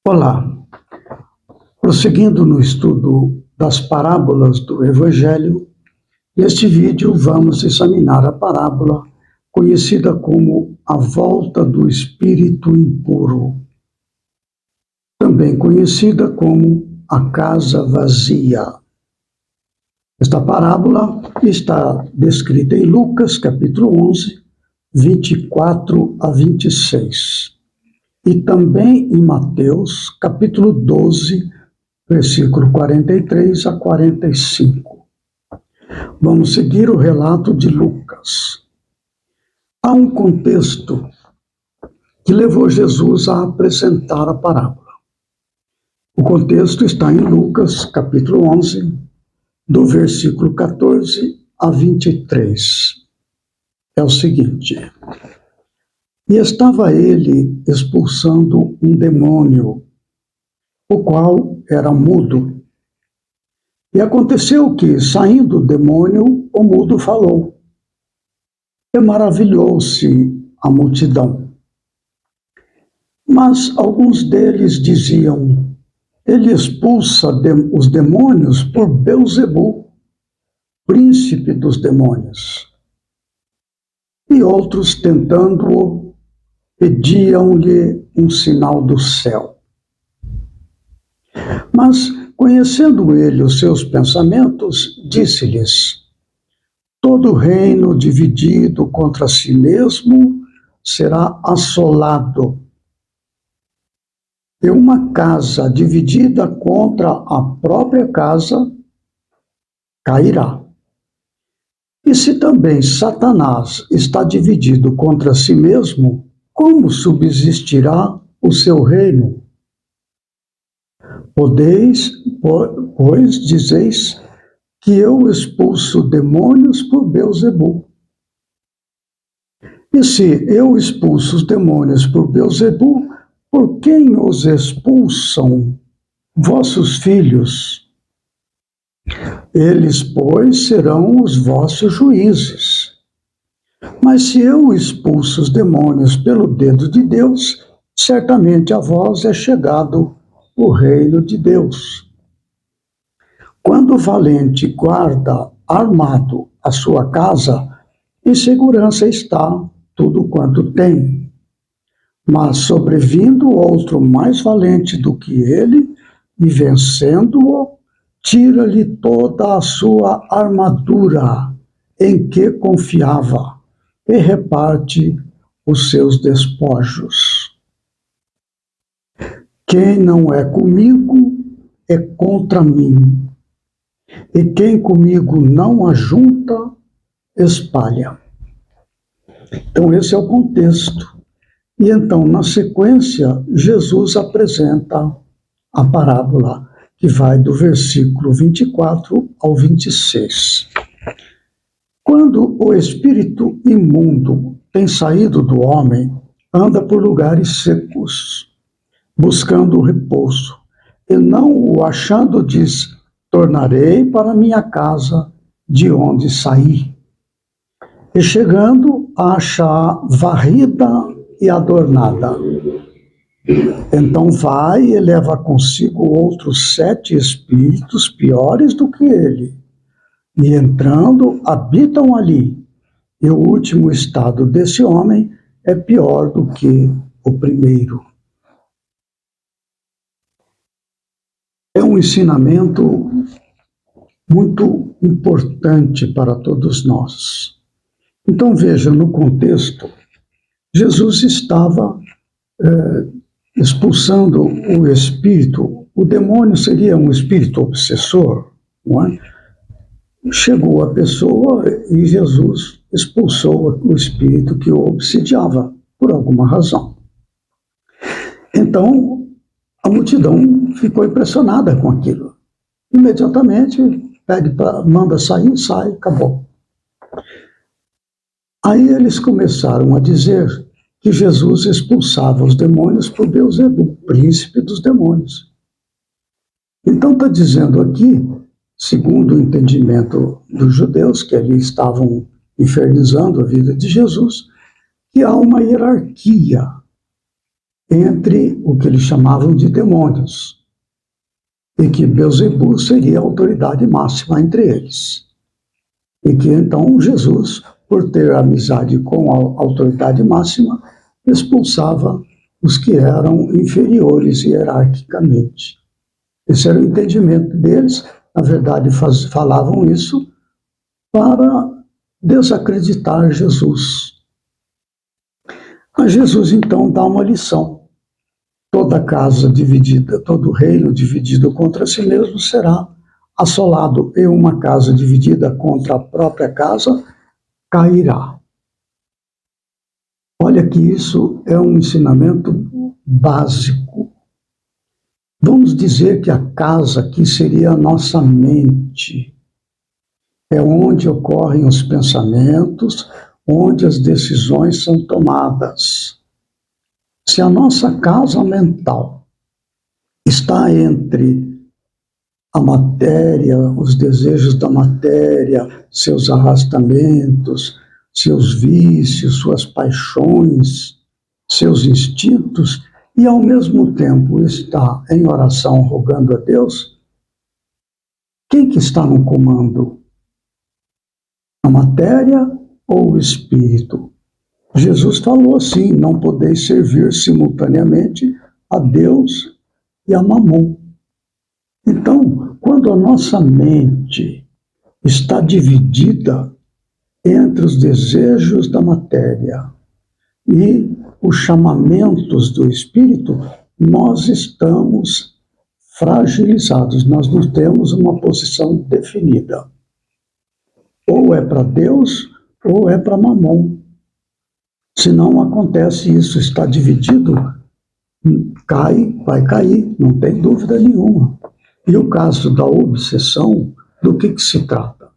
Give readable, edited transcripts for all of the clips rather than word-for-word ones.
Olá, prosseguindo no estudo das parábolas do Evangelho, neste vídeo vamos examinar a parábola conhecida como a volta do espírito impuro, também conhecida como a casa vazia. Esta parábola está descrita em Lucas, capítulo 11, 24 a 26. E também em Mateus, capítulo 12, versículo 43 a 45. Vamos seguir o relato de Lucas. Há um contexto que levou Jesus a apresentar a parábola. O contexto está em Lucas, capítulo 11, do versículo 14 a 23. É o seguinte: E estava ele expulsando um demônio, o qual era mudo. E aconteceu que, saindo o demônio, o mudo falou. E maravilhou-se a multidão. Mas alguns deles diziam: Ele expulsa os demônios por Belzebu, príncipe dos demônios. E outros, tentando-o, pediam-lhe um sinal do céu. Mas, conhecendo ele os seus pensamentos, disse-lhes: Todo reino dividido contra si mesmo será assolado, e uma casa dividida contra a própria casa cairá. E se também Satanás está dividido contra si mesmo, como subsistirá o seu reino? Pois dizeis que eu expulso demônios por Belzebu. E se eu expulso os demônios por Belzebu, por quem os expulsam vossos filhos? Eles, pois, serão os vossos juízes. Mas se eu expulso os demônios pelo dedo de Deus, certamente a vós é chegado o reino de Deus. Quando o valente guarda armado a sua casa, em segurança está tudo quanto tem. Mas sobrevindo outro mais valente do que ele, e vencendo-o, tira-lhe toda a sua armadura em que confiava, e reparte os seus despojos. Quem não é comigo é contra mim, e quem comigo não ajunta, espalha. Então, esse é o contexto. E então, na sequência, Jesus apresenta a parábola, que vai do versículo 24 ao 26. Quando o espírito imundo tem saído do homem, anda por lugares secos, buscando repouso, e não o achando, diz: tornarei para minha casa de onde saí. E chegando, acha varrida e adornada. Então vai e leva consigo outros 7 espíritos piores do que ele. E entrando, habitam ali. E o último estado desse homem é pior do que o primeiro. É um ensinamento muito importante para todos nós. Então veja, no contexto, Jesus estava expulsando o espírito. O demônio seria um espírito obsessor, não é? Chegou a pessoa e Jesus expulsou o espírito que o obsidiava, por alguma razão. Então, a multidão ficou impressionada com aquilo. Imediatamente, manda sair, sai, acabou. Aí eles começaram a dizer que Jesus expulsava os demônios por Belzebu, príncipe dos demônios. Então está dizendo aqui, segundo o entendimento dos judeus, que ali estavam infernizando a vida de Jesus, que há uma hierarquia entre o que eles chamavam de demônios, e que Beelzebul seria a autoridade máxima entre eles. E que então Jesus, por ter amizade com a autoridade máxima, expulsava os que eram inferiores hierarquicamente. Esse era o entendimento deles. Na verdade, falavam isso para desacreditar Jesus. A Jesus, então, dá uma lição. Toda casa dividida, todo reino dividido contra si mesmo será assolado, e uma casa dividida contra a própria casa cairá. Olha que isso é um ensinamento básico. Vamos dizer que a casa aqui seria a nossa mente. É onde ocorrem os pensamentos, onde as decisões são tomadas. Se a nossa casa mental está entre a matéria, os desejos da matéria, seus arrastamentos, seus vícios, suas paixões, seus instintos, e ao mesmo tempo está em oração rogando a Deus, quem que está no comando? A matéria ou o espírito? Jesus falou assim: não podeis servir simultaneamente a Deus e a Mamon. Então, quando a nossa mente está dividida entre os desejos da matéria e os chamamentos do espírito, nós estamos fragilizados, nós não temos uma posição definida. Ou é para Deus ou é para Mamon. Se não acontece isso, está dividido, vai cair, não tem dúvida nenhuma. E o caso da obsessão, do que se trata?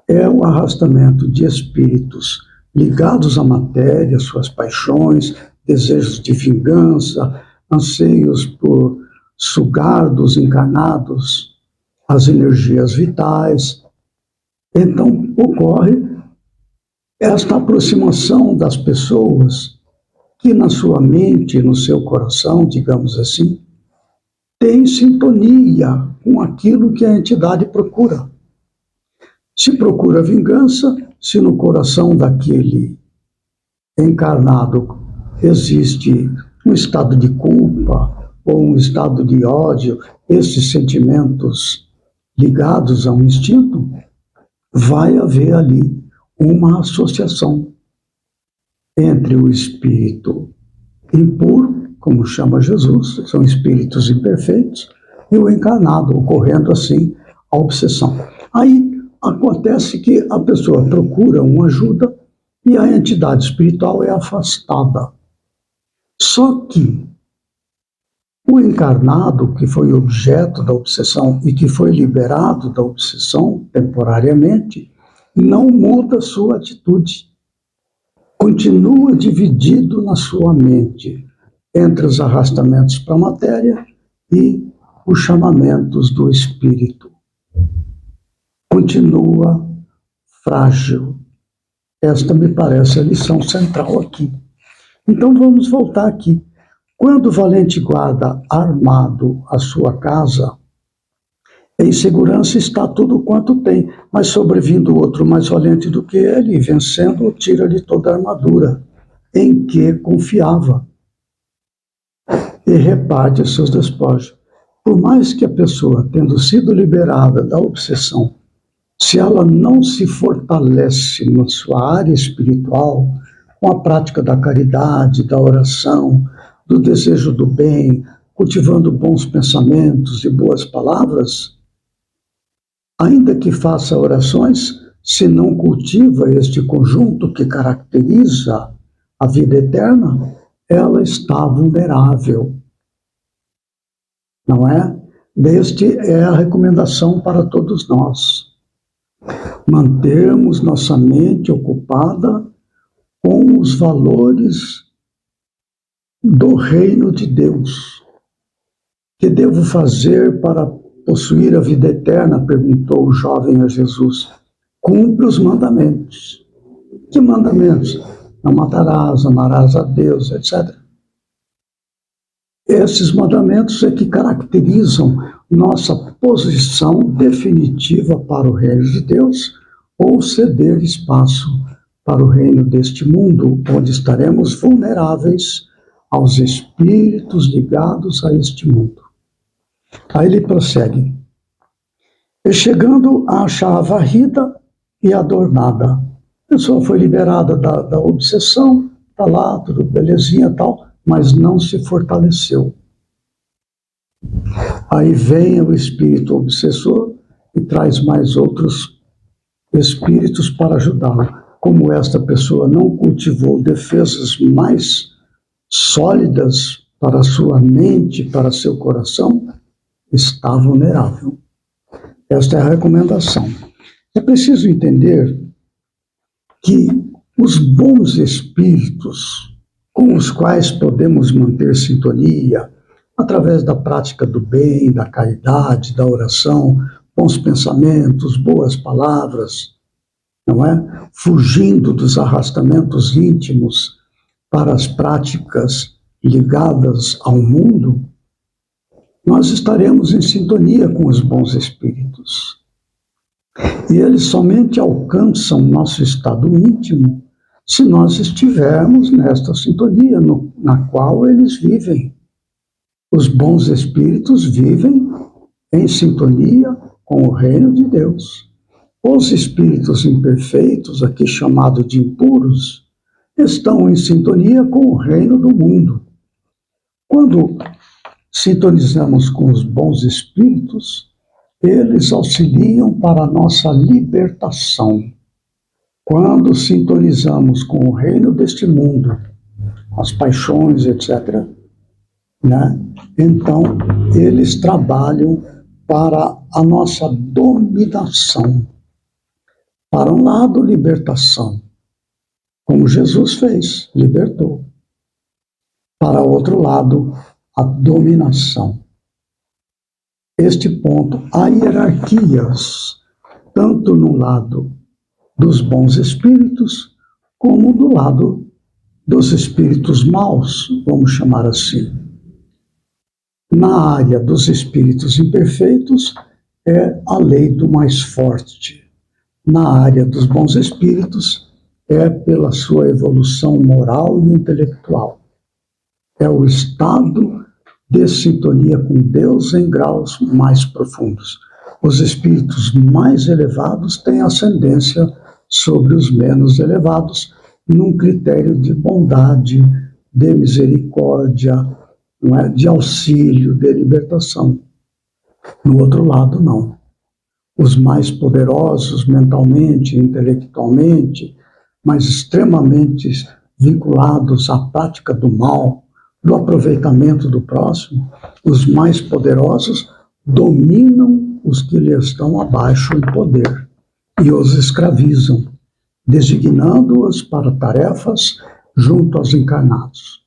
É o arrastamento de espíritos ligados à matéria, suas paixões, desejos de vingança, anseios por sugar dos encarnados as energias vitais. Então, ocorre esta aproximação das pessoas que na sua mente, no seu coração, digamos assim, tem sintonia com aquilo que a entidade procura. Se procura vingança, se no coração daquele encarnado existe um estado de culpa ou um estado de ódio, esses sentimentos ligados a um instinto, vai haver ali uma associação entre o espírito impuro, como chama Jesus, são espíritos imperfeitos, e o encarnado, ocorrendo assim a obsessão. Aí acontece que a pessoa procura uma ajuda e a entidade espiritual é afastada. Só que o encarnado, que foi objeto da obsessão e que foi liberado da obsessão temporariamente, não muda sua atitude. Continua dividido na sua mente entre os arrastamentos para a matéria e os chamamentos do espírito. Continua frágil. Esta me parece a lição central aqui. Então vamos voltar aqui. Quando o valente guarda armado a sua casa, em segurança está tudo quanto tem, mas sobrevindo outro mais valente do que ele, e vencendo, tira-lhe toda a armadura em que confiava e reparte os seus despojos. Por mais que a pessoa, tendo sido liberada da obsessão, se ela não se fortalece na sua área espiritual, com a prática da caridade, da oração, do desejo do bem, cultivando bons pensamentos e boas palavras, ainda que faça orações, se não cultiva este conjunto que caracteriza a vida eterna, ela está vulnerável. Não é? Este é a recomendação para todos nós. Mantermos nossa mente ocupada com os valores do reino de Deus. Que devo fazer para possuir a vida eterna? Perguntou o jovem a Jesus. Cumpre os mandamentos. Que mandamentos? Não matarás, amarás a Deus, etc. Esses mandamentos é que caracterizam nossa posição definitiva para o reino de Deus ou ceder espaço para o reino deste mundo, onde estaremos vulneráveis aos espíritos ligados a este mundo. Aí ele prossegue. E chegando a achar varrida e adornada. A pessoa foi liberada da obsessão, está lá, tudo belezinha e tal, mas não se fortaleceu. Aí vem o espírito obsessor e traz mais outros espíritos para ajudá-lo. Como esta pessoa não cultivou defesas mais sólidas para a sua mente, para seu coração, está vulnerável. Esta é a recomendação. É preciso entender que os bons espíritos com os quais podemos manter sintonia, através da prática do bem, da caridade, da oração, bons pensamentos, boas palavras, não é? Fugindo dos arrastamentos íntimos para as práticas ligadas ao mundo, nós estaremos em sintonia com os bons espíritos. E eles somente alcançam nosso estado íntimo se nós estivermos nesta sintonia na qual eles vivem. Os bons espíritos vivem em sintonia com o reino de Deus. Os espíritos imperfeitos, aqui chamados de impuros, estão em sintonia com o reino do mundo. Quando sintonizamos com os bons espíritos, eles auxiliam para a nossa libertação. Quando sintonizamos com o reino deste mundo, as paixões, etc., né? Então, eles trabalham para a nossa dominação. Para um lado, libertação, como Jesus fez, libertou. Para outro lado, a dominação. Este ponto, há hierarquias, tanto no lado dos bons espíritos, como do lado dos espíritos maus, vamos chamar assim. Na área dos espíritos imperfeitos, é a lei do mais forte. Na área dos bons espíritos, é pela sua evolução moral e intelectual. É o estado de sintonia com Deus em graus mais profundos. Os espíritos mais elevados têm ascendência sobre os menos elevados, num critério de bondade, de misericórdia, não é? De auxílio, de libertação. No outro lado, não. Os mais poderosos mentalmente, intelectualmente, mas extremamente vinculados à prática do mal, do aproveitamento do próximo, os mais poderosos dominam os que lhe estão abaixo em poder e os escravizam, designando-os para tarefas junto aos encarnados.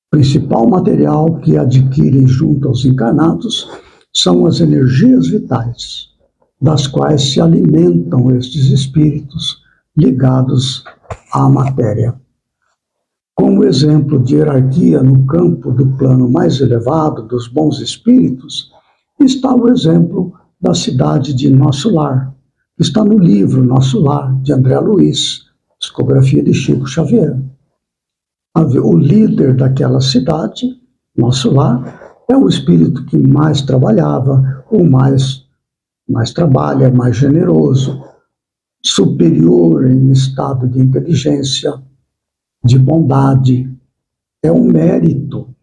O principal material que adquirem junto aos encarnados são as energias vitais, das quais se alimentam estes espíritos ligados à matéria. Como exemplo de hierarquia no campo do plano mais elevado dos bons espíritos, está o exemplo da cidade de Nosso Lar, que está no livro Nosso Lar, de André Luiz, psicografia de Chico Xavier. O líder daquela cidade, Nosso Lar, é o espírito que mais trabalhava, o mais trabalha, mais generoso, superior em estado de inteligência, de bondade, é um mérito.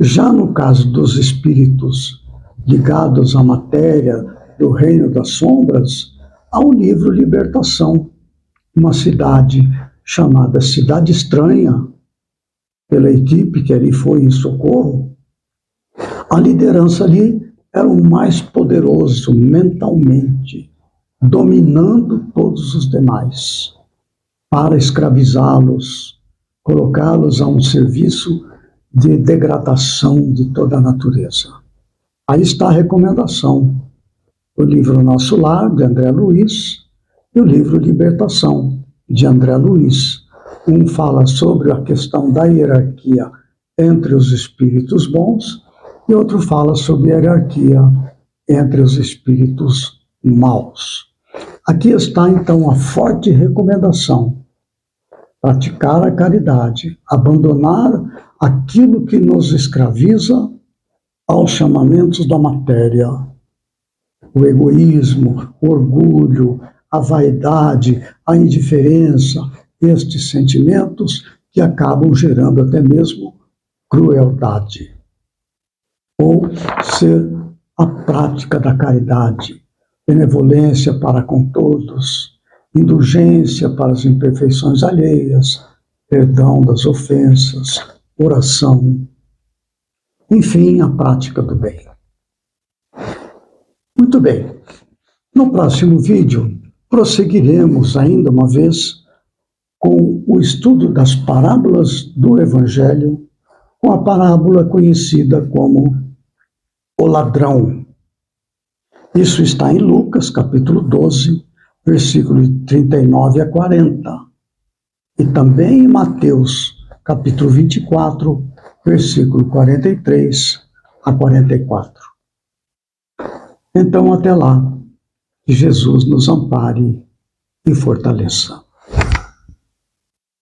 Já no caso dos espíritos ligados à matéria do reino das sombras, há o livro Libertação, uma cidade chamada Cidade Estranha, pela equipe que ali foi em socorro. A liderança ali era o mais poderoso mentalmente, dominando todos os demais, para escravizá-los, colocá-los a um serviço de degradação de toda a natureza. Aí está a recomendação. O livro Nosso Lar, de André Luiz, e o livro Libertação, de André Luiz. Um fala sobre a questão da hierarquia entre os espíritos bons, e outro fala sobre a hierarquia entre os espíritos maus. Aqui está, então, a forte recomendação: praticar a caridade, abandonar aquilo que nos escraviza aos chamamentos da matéria, o egoísmo, o orgulho, a vaidade, a indiferença, estes sentimentos que acabam gerando até mesmo crueldade. Ou ser a prática da caridade, benevolência para com todos, indulgência para as imperfeições alheias, perdão das ofensas, oração, enfim, a prática do bem. Muito bem. No próximo vídeo, prosseguiremos ainda uma vez com o estudo das parábolas do Evangelho, com a parábola conhecida como o ladrão. Isso está em Lucas, capítulo 12, versículos 39 a 40. E também em Mateus, capítulo 24, versículo 43 a 44. Então, até lá, que Jesus nos ampare e fortaleça.